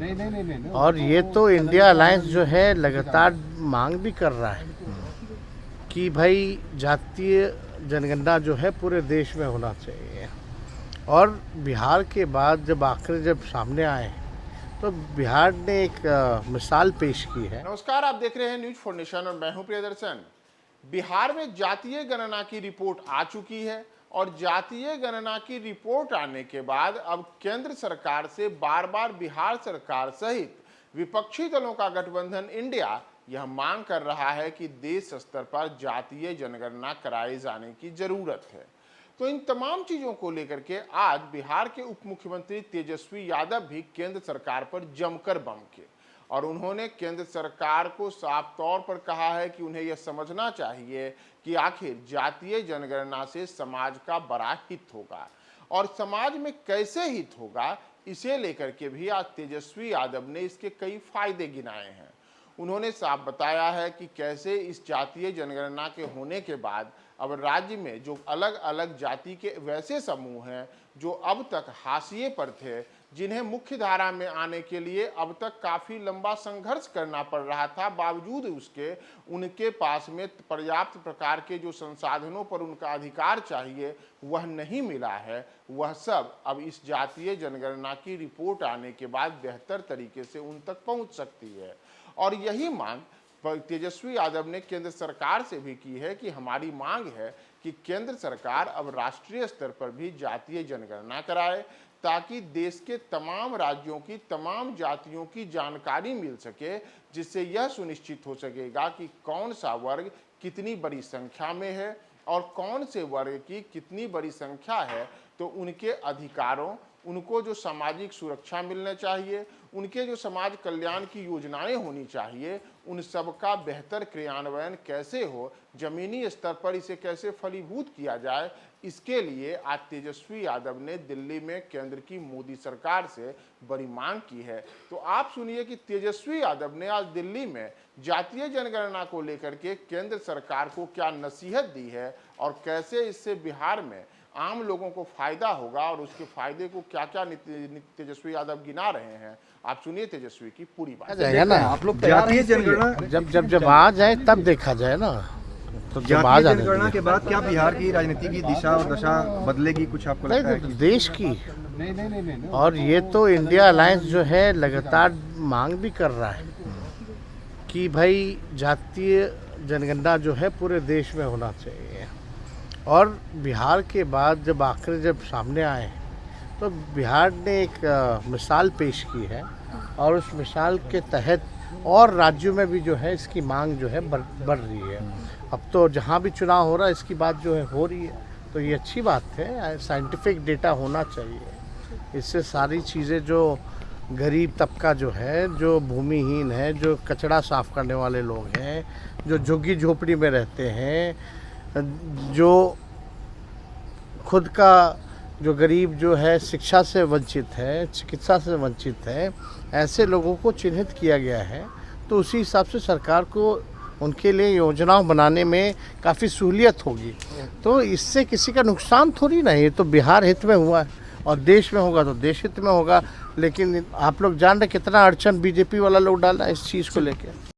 नहीं। और ये तो इंडिया अलायंस जो है लगातार मांग भी कर रहा है कि भाई जातीय जनगणना जो है पूरे देश में होना चाहिए। और बिहार के बाद जब आखिर जब सामने आए तो बिहार ने एक मिसाल पेश की है। नमस्कार, आप देख रहे हैं न्यूज फॉर नेशन और मैं हूं प्रियदर्शन। बिहार में जातीय गणना की रिपोर्ट आ चुकी है और जातीय गणना की रिपोर्ट आने के बाद अब केंद्र सरकार से बार बार बिहार सरकार सहित विपक्षी दलों का गठबंधन इंडिया यह मांग कर रहा है कि देश स्तर पर जातीय जनगणना कराए जाने की जरूरत है। तो इन तमाम चीजों को लेकर के आज बिहार के उप मुख्यमंत्री तेजस्वी यादव भी केंद्र सरकार पर जमकर बम के और उन्होंने केंद्र सरकार को साफ तौर पर कहा है कि उन्हें यह समझना चाहिए कि आखिर जातीय जनगणना से समाज का बड़ा हित होगा और समाज में कैसे हित होगा, इसे लेकर के भी आज तेजस्वी यादव ने इसके कई फायदे गिनाए हैं। उन्होंने साफ बताया है कि कैसे इस जातीय जनगणना के होने के बाद अब राज्य में जो अलग अलग जाति के वैसे समूह हैं जो अब तक हाशिए पर थे, जिन्हें मुख्य धारा में आने के लिए अब तक काफ़ी लंबा संघर्ष करना पड़ रहा था, बावजूद उसके उनके पास में पर्याप्त प्रकार के जो संसाधनों पर उनका अधिकार चाहिए वह नहीं मिला है, वह सब अब इस जातीय जनगणना की रिपोर्ट आने के बाद बेहतर तरीके से उन तक पहुंच सकती है। और यही मांग तेजस्वी यादव ने केंद्र सरकार से भी की है कि हमारी मांग है कि केंद्र सरकार अब राष्ट्रीय स्तर पर भी जातीय जनगणना कराए ताकि देश के तमाम राज्यों की तमाम जातियों की जानकारी मिल सके, जिससे यह सुनिश्चित हो सकेगा कि कौन सा वर्ग कितनी बड़ी संख्या में है और कौन से वर्ग की कितनी बड़ी संख्या है, तो उनके अधिकारों, उनको जो सामाजिक सुरक्षा मिलना चाहिए, उनके जो समाज कल्याण की योजनाएं होनी चाहिए, उन सब का बेहतर क्रियान्वयन कैसे हो, जमीनी स्तर पर इसे कैसे फलीभूत किया जाए, इसके लिए आज तेजस्वी यादव ने दिल्ली में केंद्र की मोदी सरकार से बड़ी मांग की है। तो आप सुनिए कि तेजस्वी यादव ने आज दिल्ली में जातीय जनगणना को लेकर के केंद्र सरकार को क्या नसीहत दी है और कैसे इससे बिहार में आम लोगों को फायदा होगा और उसके फायदे को क्या क्या तेजस्वी यादव गिना रहे हैं। आप सुनिए तेजस्वी की पूरी बात। जाएगा ना, आप लोग जातीय जनगणना जब आ जाए तब देखा जाए ना। तो जब आ जातीय जनगणना के बाद क्या बिहार की राजनीति की दिशा और दशा बदलेगी, कुछ आपको लगता है? देश की नहीं। और ये तो इंडिया अलायंस जो है लगातार मांग भी कर रहा है कि भाई जातीय जनगणना जो है पूरे देश में होना चाहिए। और बिहार के बाद जब आखिर जब सामने आए तो बिहार ने एक मिसाल पेश की है और उस मिसाल के तहत और राज्यों में भी जो है इसकी मांग जो है बढ़ रही है। अब तो जहाँ भी चुनाव हो रहा है इसकी बात जो है हो रही है, तो ये अच्छी बात है। साइंटिफिक डेटा होना चाहिए, इससे सारी चीज़ें जो गरीब तबका जो है, जो भूमिहीन है, जो कचरा साफ करने वाले लोग हैं, जो झुग्गी झोपड़ी में रहते हैं, जो खुद का जो गरीब जो है शिक्षा से वंचित है, चिकित्सा से वंचित है, ऐसे लोगों को चिन्हित किया गया है। तो उसी हिसाब से सरकार को उनके लिए योजनाएं बनाने में काफ़ी सहूलियत होगी। तो इससे किसी का नुकसान थोड़ी नहीं, ये तो बिहार हित में हुआ है और देश में होगा तो देश हित में होगा। लेकिन आप लोग जान रहे कितना अड़चन बीजेपी वाला लोग डाला इस चीज़ को लेकर।